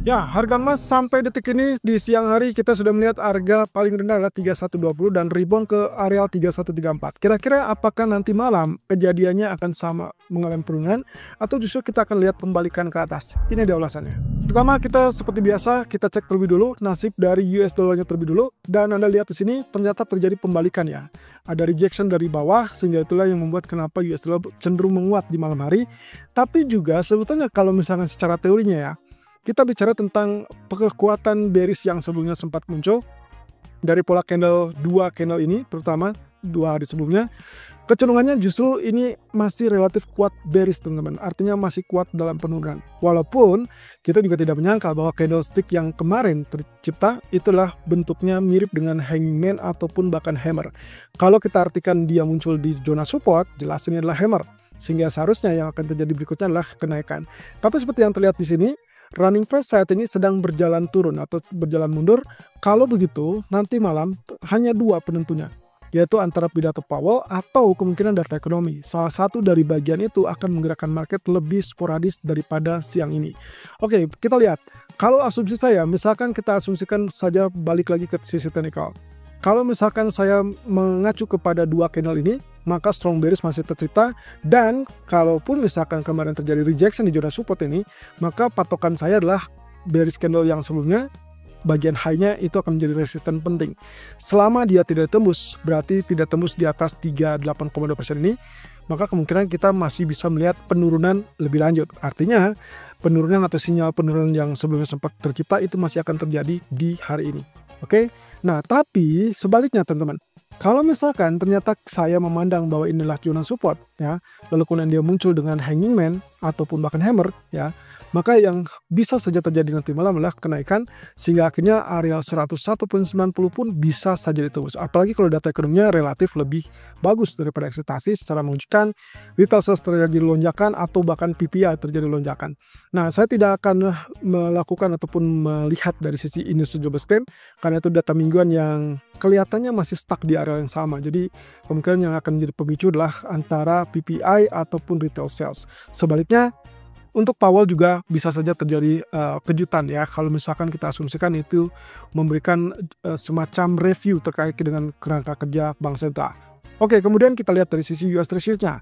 Ya, harga emas sampai detik ini di siang hari kita sudah melihat harga paling rendah adalah 3120 dan rebound ke areal 3134. Kira-kira apakah nanti malam kejadiannya akan sama mengalami penurunan atau justru kita akan lihat pembalikan ke atas? Ini dia ulasannya. Pertama kita seperti biasa kita cek terlebih dulu nasib dari US dollarnya terlebih dulu, dan Anda lihat di sini ternyata terjadi pembalikan ya. Ada rejection dari bawah sehingga itulah yang membuat kenapa US dollar cenderung menguat di malam hari. Tapi juga sebetulnya kalau misalnya secara teorinya ya, kita bicara tentang kekuatan bearish yang sebelumnya sempat muncul dari pola candle 2 candle ini, terutama 2 hari sebelumnya. Kecenderungannya justru ini masih relatif kuat bearish teman-teman, artinya masih kuat dalam penurunan. Walaupun kita juga tidak menyangka bahwa candlestick yang kemarin tercipta itulah bentuknya mirip dengan hanging man ataupun bahkan hammer. Kalau kita artikan dia muncul di zona support, jelas ini adalah hammer. Sehingga seharusnya yang akan terjadi berikutnya adalah kenaikan. Tapi seperti yang terlihat di sini, running price saat ini sedang berjalan turun atau berjalan mundur. Kalau begitu, nanti malam hanya dua penentunya, yaitu antara pidato Powell atau kemungkinan data ekonomi. Salah satu dari bagian itu akan menggerakkan market lebih sporadis daripada siang ini. Oke, kita lihat. Kalau asumsi saya, misalkan kita asumsikan saja balik lagi ke sisi teknikal. Kalau misalkan saya mengacu kepada dua candle ini, maka strong bearish masih tercipta, dan kalaupun misalkan kemarin terjadi rejection di zona support ini, maka patokan saya adalah bearish candle yang sebelumnya, bagian high-nya itu akan menjadi resisten penting. Selama dia tidak tembus, berarti tidak tembus di atas 38,2% ini, maka kemungkinan kita masih bisa melihat penurunan lebih lanjut. Artinya, penurunan atau sinyal penurunan yang sebelumnya sempat tercipta itu masih akan terjadi di hari ini. Oke? Nah, tapi sebaliknya teman-teman, kalau misalkan ternyata saya memandang bahwa inilah zona support ya, lalu kemudian dia muncul dengan hanging man ataupun bahkan hammer ya, maka yang bisa saja terjadi nanti malam adalah kenaikan sehingga akhirnya area 101.90 pun bisa saja ditembus. Apalagi kalau data ekonominya relatif lebih bagus daripada ekspektasi secara menunjukkan retail sales terjadi lonjakan atau bahkan PPI terjadi lonjakan. Nah, saya tidak akan melakukan ataupun melihat dari sisi industri jobless claim karena itu data mingguan yang kelihatannya masih stuck di area yang sama. Jadi kemungkinan yang akan menjadi pemicu adalah antara PPI ataupun retail sales. Sebaliknya untuk Powell juga bisa saja terjadi kejutan ya, kalau misalkan kita asumsikan itu memberikan semacam review terkait dengan kerangka kerja Bank Sentral. Oke, kemudian kita lihat dari sisi US Treasury-nya.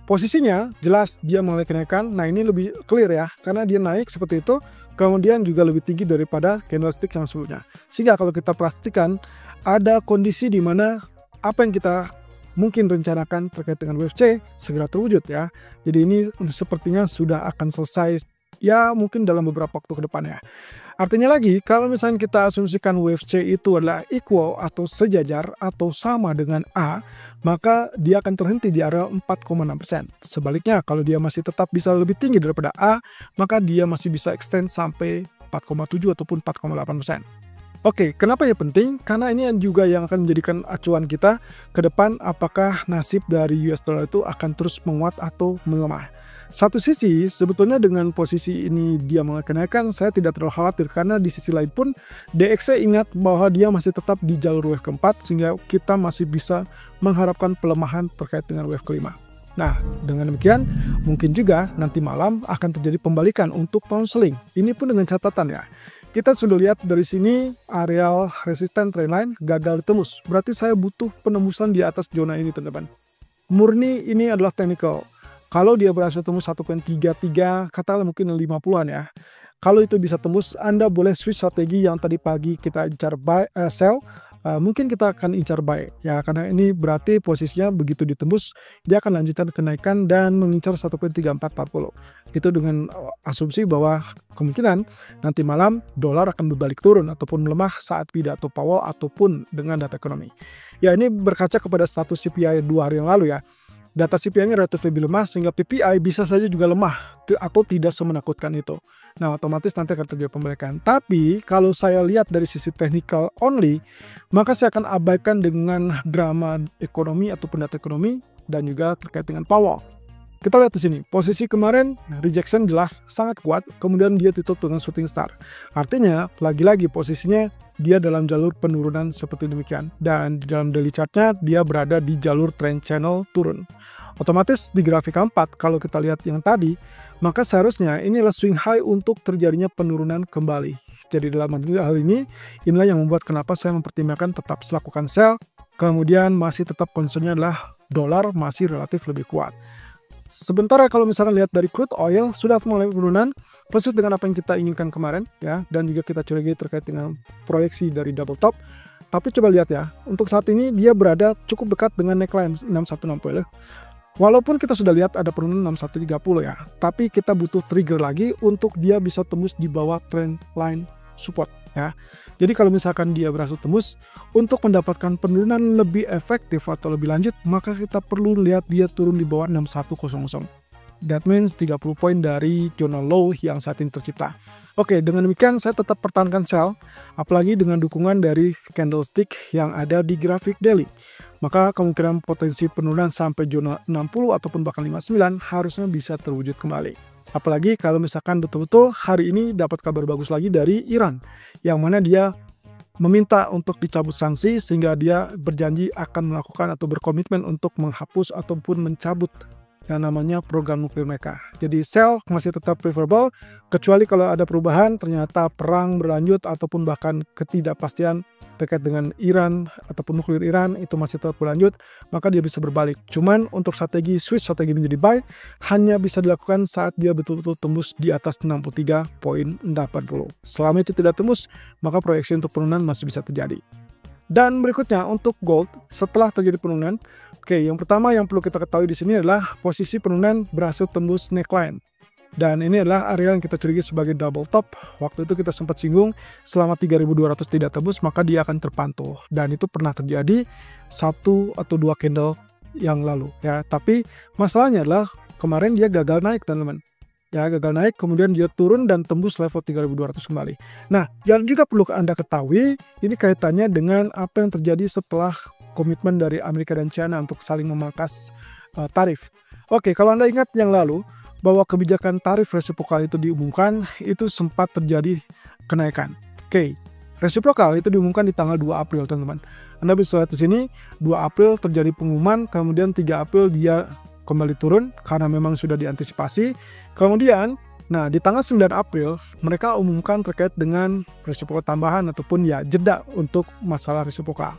Posisinya jelas dia mengalami kenaikan. Nah, ini lebih clear ya, karena dia naik seperti itu, kemudian juga lebih tinggi daripada candlestick yang sebelumnya. Sehingga kalau kita pastikan ada kondisi di mana apa yang kita mungkin rencanakan terkait dengan WFC segera terwujud ya. Jadi ini sepertinya sudah akan selesai ya mungkin dalam beberapa waktu ke depan ya. Artinya lagi, kalau misalnya kita asumsikan WFC itu adalah equal atau sejajar atau sama dengan A, maka dia akan terhenti di area 4,6%. Sebaliknya, kalau dia masih tetap bisa lebih tinggi daripada A, maka dia masih bisa extend sampai 4,7 ataupun 4,8%. Oke, kenapa ini penting? Karena ini juga yang akan menjadikan acuan kita ke depan apakah nasib dari US dollar itu akan terus menguat atau melemah. Satu sisi, sebetulnya dengan posisi ini dia mengalami kenaikan, saya tidak terlalu khawatir karena di sisi lain pun DXY ingat bahwa dia masih tetap di jalur wave keempat sehingga kita masih bisa mengharapkan pelemahan terkait dengan wave kelima. Nah, dengan demikian mungkin juga nanti malam akan terjadi pembalikan untuk pound sterling. Ini pun dengan catatan ya. Kita sudah lihat dari sini areal resisten trendline gagal ditembus. Berarti saya butuh penembusan di atas zona ini teman-teman. Murni ini adalah technical. Kalau dia berhasil tembus 1.33, katakanlah mungkin 50-an ya. Kalau itu bisa tembus, Anda boleh switch strategi yang tadi pagi kita incar sell. Mungkin kita akan incar buy ya, karena ini berarti posisinya begitu ditembus dia akan lanjutkan kenaikan dan mengincar 1.3440. Itu dengan asumsi bahwa kemungkinan nanti malam dolar akan berbalik turun ataupun melemah saat pidato Powell ataupun dengan data ekonomi. Ya, ini berkaca kepada status CPI 2 hari yang lalu ya. Data CPI-nya relatif lebih lemah sehingga PPI bisa saja juga lemah atau tidak semenakutkan itu. Nah, otomatis nanti akan terjadi pembalikan. Tapi kalau saya lihat dari sisi technical only, maka saya akan abaikan dengan drama ekonomi atau data ekonomi dan juga terkait dengan Powell. Kita lihat di sini, posisi kemarin rejection jelas sangat kuat, kemudian dia tutup dengan shooting star. Artinya, lagi-lagi posisinya dia dalam jalur penurunan seperti demikian. Dan di dalam daily chartnya dia berada di jalur trend channel turun. Otomatis di grafik keempat kalau kita lihat yang tadi, maka seharusnya ini adalah swing high untuk terjadinya penurunan kembali. Jadi dalam hal ini, inilah yang membuat kenapa saya mempertimbangkan tetap melakukan sell, kemudian masih tetap concernnya adalah dolar masih relatif lebih kuat. Sementara kalau misalkan lihat dari crude oil sudah mulai penurunan persis dengan apa yang kita inginkan kemarin ya, dan juga kita curigai terkait dengan proyeksi dari double top. Tapi coba lihat ya, untuk saat ini dia berada cukup dekat dengan neckline 6160. Walaupun kita sudah lihat ada penurunan 6130 ya, tapi kita butuh trigger lagi untuk dia bisa tembus di bawah trend line support ya. Jadi kalau misalkan dia berhasil tembus, untuk mendapatkan penurunan lebih efektif atau lebih lanjut, maka kita perlu lihat dia turun di bawah 6100. That means 30 poin dari zona low yang saat ini tercipta. Oke, dengan demikian saya tetap pertahankan sell, apalagi dengan dukungan dari candlestick yang ada di grafik daily. Maka kemungkinan potensi penurunan sampai zona 60 ataupun bahkan 59 harusnya bisa terwujud kembali. Apalagi kalau misalkan betul-betul hari ini dapat kabar bagus lagi dari Iran, yang mana dia meminta untuk dicabut sanksi sehingga dia berjanji akan melakukan atau berkomitmen untuk menghapus ataupun mencabut yang namanya program nuklir mereka. Jadi sell masih tetap preferable, kecuali kalau ada perubahan, ternyata perang berlanjut ataupun bahkan ketidakpastian terkait dengan Iran ataupun nuklir Iran itu masih tetap berlanjut, maka dia bisa berbalik. Cuman untuk strategi switch strategi menjadi buy hanya bisa dilakukan saat dia betul-betul tembus di atas 63.80. Selama itu tidak tembus, maka proyeksi untuk penurunan masih bisa terjadi. Dan berikutnya untuk gold setelah terjadi penurunan, oke, yang pertama yang perlu kita ketahui di sini adalah posisi penurunan berhasil tembus neckline. Dan ini adalah area yang kita curigai sebagai double top. Waktu itu kita sempat singgung selama 3200 tidak tembus maka dia akan terpantau. Dan itu pernah terjadi 1 atau 2 candle yang lalu ya. Tapi masalahnya adalah kemarin dia gagal naik teman-teman. Ya, gagal naik, kemudian dia turun dan tembus level 3200 kembali. Nah, yang juga perlu Anda ketahui, ini kaitannya dengan apa yang terjadi setelah komitmen dari Amerika dan China untuk saling memangkas tarif. Oke, kalau Anda ingat yang lalu, bahwa kebijakan tarif resiprokal itu diumumkan, itu sempat terjadi kenaikan. Oke, resiprokal itu diumumkan di tanggal 2 April, teman-teman. Anda bisa lihat di sini, 2 April terjadi pengumuman, kemudian 3 April dia kembali turun karena memang sudah diantisipasi. Kemudian, nah di tanggal 9 April mereka umumkan terkait dengan resiprokal tambahan ataupun ya jeda untuk masalah resiprokal.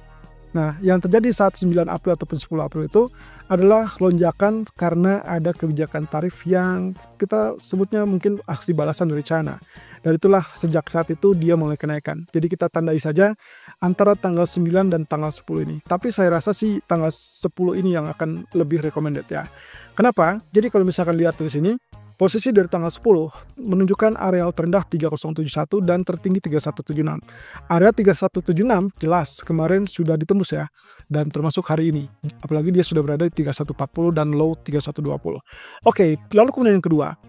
Nah, yang terjadi saat 9 April ataupun 10 April itu adalah lonjakan karena ada kebijakan tarif yang kita sebutnya mungkin aksi balasan dari China. Dan itulah sejak saat itu dia mulai kenaikan. Jadi kita tandai saja antara tanggal 9 dan tanggal 10 ini. Tapi saya rasa sih tanggal 10 ini yang akan lebih recommended ya. Kenapa? Jadi kalau misalkan lihat dari sini, posisi dari tanggal 10 menunjukkan areal terendah 3071 dan tertinggi 3176. Area 3176 jelas kemarin sudah ditembus ya, dan termasuk hari ini. Apalagi dia sudah berada di 3140 dan low 3120. Oke, lalu kemudian yang kedua.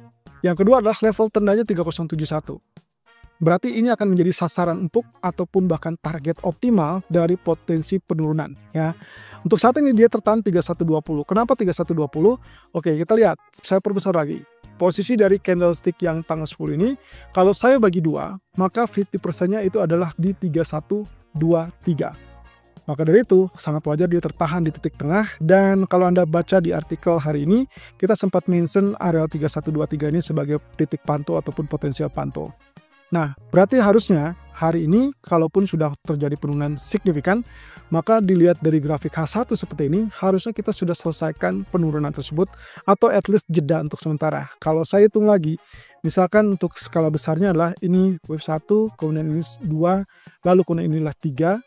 Yang kedua adalah level terendahnya 3071. Berarti ini akan menjadi sasaran empuk ataupun bahkan target optimal dari potensi penurunan ya. Untuk saat ini dia tertahan 3120. Kenapa 3120? Oke, kita lihat. Saya perbesar lagi. Posisi dari candlestick yang tanggal 10 ini, kalau saya bagi 2, maka 50%-nya itu adalah di 3123. Maka dari itu, sangat wajar dia tertahan di titik tengah. Dan kalau Anda baca di artikel hari ini, kita sempat mention area 3123 ini sebagai titik pantau ataupun potensial pantau. Nah, berarti harusnya hari ini, kalaupun sudah terjadi penurunan signifikan, maka dilihat dari grafik H1 seperti ini, harusnya kita sudah selesaikan penurunan tersebut, atau at least jeda untuk sementara. Kalau saya hitung lagi, misalkan untuk skala besarnya adalah ini wave 1, kemudian ini 2, lalu kemudian inilah 3,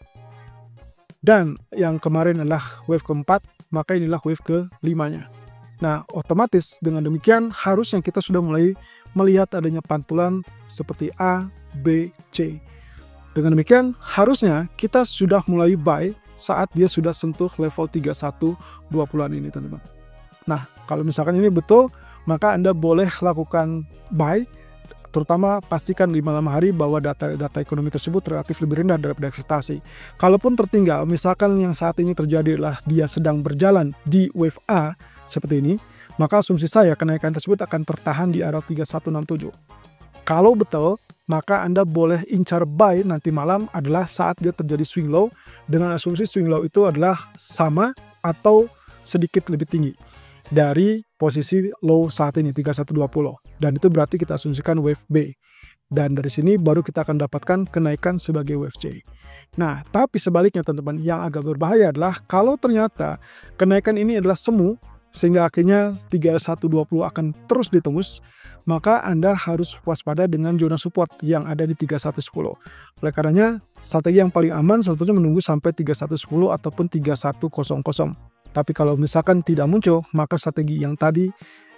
dan yang kemarin adalah wave keempat, maka inilah wave ke-5-nya. Nah, otomatis dengan demikian harusnya kita sudah mulai melihat adanya pantulan seperti A, B, C. Dengan demikian harusnya kita sudah mulai buy saat dia sudah sentuh level 3120-an ini, teman-teman. Nah, kalau misalkan ini betul, maka Anda boleh lakukan buy. Terutama pastikan di malam hari bahwa data ekonomi tersebut relatif lebih rendah daripada ekspektasi. Kalaupun tertinggal, misalkan yang saat ini terjadi adalah dia sedang berjalan di wave A seperti ini, maka asumsi saya kenaikan tersebut akan tertahan di area 3167. Kalau betul, maka Anda boleh incar buy nanti malam adalah saat dia terjadi swing low, dengan asumsi swing low itu adalah sama atau sedikit lebih tinggi. dari posisi low saat ini 3120, dan itu berarti kita asumsikan wave B. Dan dari sini baru kita akan dapatkan kenaikan sebagai wave C. Nah, tapi sebaliknya teman-teman, yang agak berbahaya adalah kalau ternyata kenaikan ini adalah semu, sehingga akhirnya 3120 akan terus ditembus, maka Anda harus waspada dengan zona support yang ada di 3110. Oleh karenanya, strategi yang paling aman sebetulnya menunggu sampai 3110 ataupun 3100. Tapi kalau misalkan tidak muncul, maka strategi yang tadi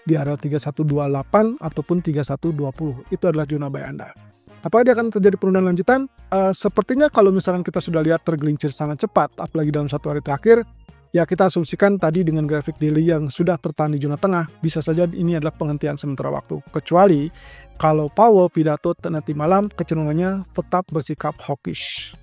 di area 3128 ataupun 3120 itu adalah zona buy Anda. Apakah dia akan terjadi penurunan lanjutan? Sepertinya kalau misalkan kita sudah lihat tergelincir sangat cepat, apalagi dalam 1 hari terakhir, ya kita asumsikan tadi dengan grafik daily yang sudah tertahan di zona tengah, bisa saja ini adalah penghentian sementara waktu. Kecuali kalau Powell pidato nanti malam kecenderungannya tetap bersikap hawkish.